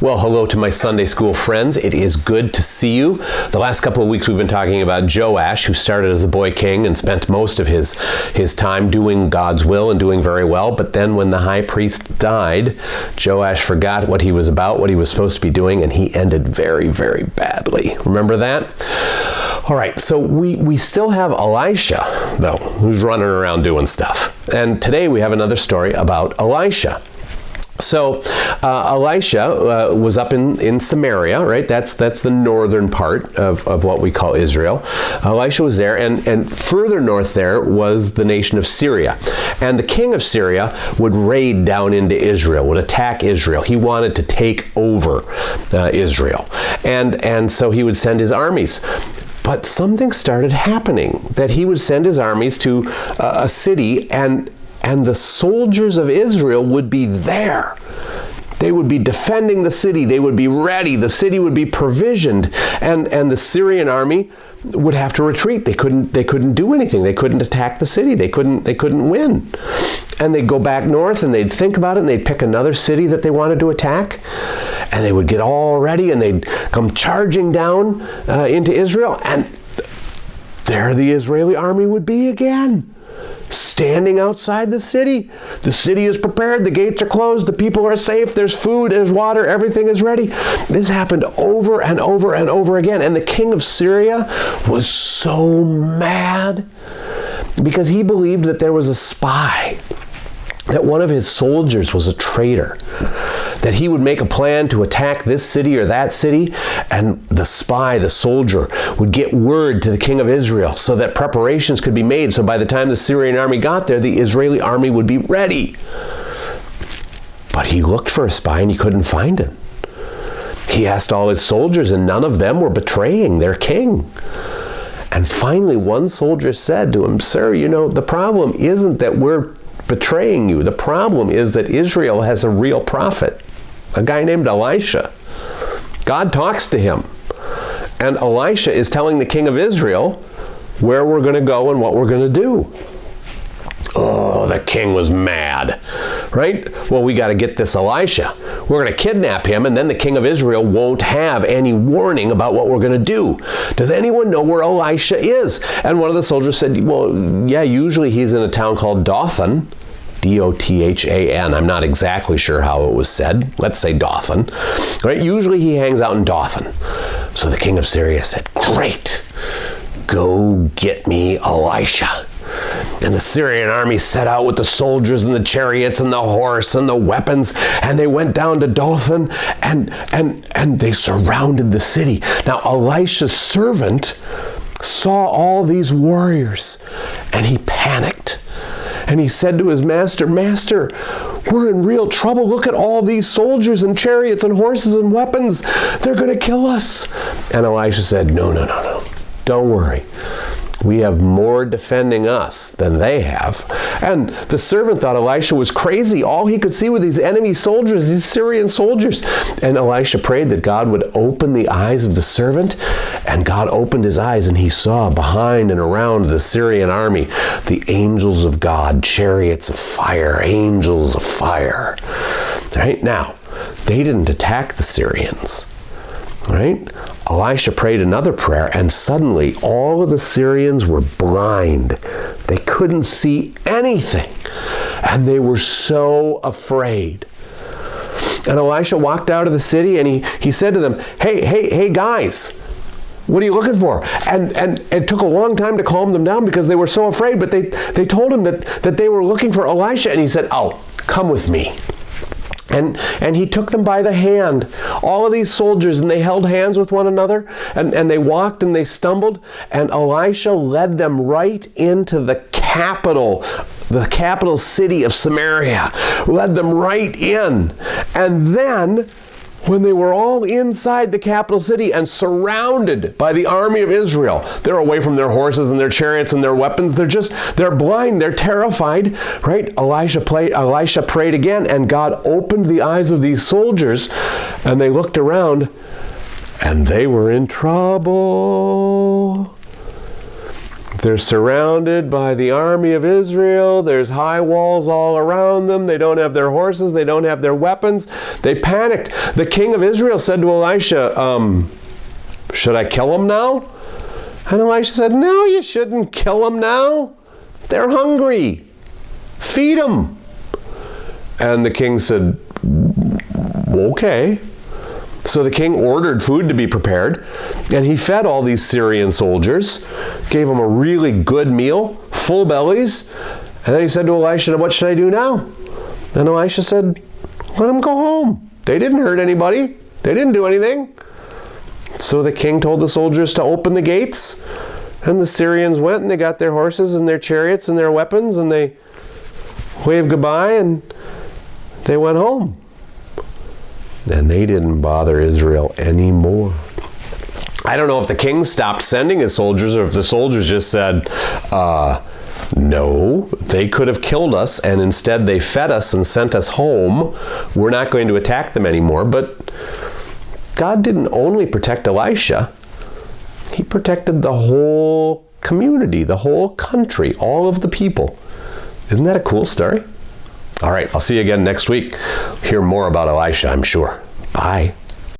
Well, hello to my Sunday school friends. It is good to see you. The last couple of weeks we've been talking about Joash, who started as a boy king and spent most of his time doing God's will and doing very well. But then when the high priest died, Joash forgot what he was about, what he was supposed to be doing, and he ended very, very badly. Remember that? All right, so we still have Elisha, though, who's running around doing stuff. And today we have another story about Elisha. So Elisha was up in Samaria, right? That's the northern part of what we call Israel. Elisha was there, and further north there was the nation of Syria. And the king of Syria would raid down into Israel, would attack Israel. He wanted to take over Israel. And so he would send his armies. But something started happening, that he would send his armies to a city, and the soldiers of Israel would be there. They would be defending the city. They would be ready. The city would be provisioned, and the Syrian army would have to retreat. They couldn't do anything. They couldn't attack the city. They couldn't win. And they'd go back north, and they'd think about it, and they'd pick another city that they wanted to attack, and they would get all ready, and they'd come charging down into Israel, and there the Israeli army would be again, standing outside the city. The city is prepared, the gates are closed, the people are safe, there's food, there's water, everything is ready. This happened over and over and over again, and the king of Syria was so mad because he believed that there was a spy, that one of his soldiers was a traitor, that he would make a plan to attack this city or that city, and the spy, the soldier, would get word to the king of Israel so that preparations could be made, so by the time the Syrian army got there, the Israeli army would be ready. But he looked for a spy and he couldn't find him. He asked all his soldiers, and none of them were betraying their king. And finally, one soldier said to him, "Sir, the problem isn't that we're betraying you. The problem is that Israel has a real prophet, a guy named Elisha. God talks to him. And Elisha is telling the king of Israel where we're going to go and what we're going to do." Oh, the king was mad, right? Well, we got to get this Elisha. We're going to kidnap him, and then the king of Israel won't have any warning about what we're going to do. Does anyone know where Elisha is? And one of the soldiers said, well, yeah, usually he's in a town called Dothan. D-O-T-H-A-N. I'm not exactly sure how it was said. Let's say Dothan. Right? Usually he hangs out in Dothan. So the king of Syria said, "Great, go get me Elisha." And the Syrian army set out with the soldiers and the chariots and the horse and the weapons, and they went down to Dothan, and they surrounded the city. Now Elisha's servant saw all these warriors, and he panicked. And he said to his master, "Master, we're in real trouble. Look at all these soldiers and chariots and horses and weapons. They're going to kill us." And Elisha said, No. Don't worry. We have more defending us than they have." And the servant thought Elisha was crazy. All he could see were these enemy soldiers, these Syrian soldiers. And Elisha prayed that God would open the eyes of the servant. And God opened his eyes, and he saw behind and around the Syrian army the angels of God, chariots of fire, angels of fire. Right? Now, they didn't attack the Syrians. Right? Elisha prayed another prayer, and suddenly all of the Syrians were blind. They couldn't see anything, and they were so afraid. And Elisha walked out of the city, and he said to them, Hey guys, what are you looking for?" And it took a long time to calm them down because they were so afraid, but they told him that they were looking for Elisha, and he said, "Oh, come with me." And he took them by the hand, all of these soldiers, and they held hands with one another, and they walked and they stumbled, and Elisha led them right into the capital city of Samaria, led them right in. And then, when they were all inside the capital city and surrounded by the army of Israel, they're away from their horses and their chariots and their weapons. They're blind. They're terrified, right? Elisha prayed again, and God opened the eyes of these soldiers, and they looked around, and they were in trouble. They're surrounded by the army of Israel. There's high walls all around them. They don't have their horses. They don't have their weapons. They panicked. The king of Israel said to Elisha, should I kill them now? And Elisha said, no, you shouldn't kill them now. They're hungry. Feed them. And the king said, okay. So the king ordered food to be prepared, and he fed all these Syrian soldiers, gave them a really good meal, full bellies, and then he said to Elisha, what should I do now? And Elisha said, let them go home. They didn't hurt anybody. They didn't do anything. So the king told the soldiers to open the gates, and the Syrians went and they got their horses and their chariots and their weapons, and they waved goodbye and they went home. And they didn't bother Israel anymore. I don't know if the king stopped sending his soldiers or if the soldiers just said, no, they could have killed us, and instead they fed us and sent us home. We're not going to attack them anymore. But God didn't only protect Elisha. He protected the whole community, the whole country, all of the people. Isn't that a cool story? All right, I'll see you again next week. Hear more about Elisha, I'm sure. Bye.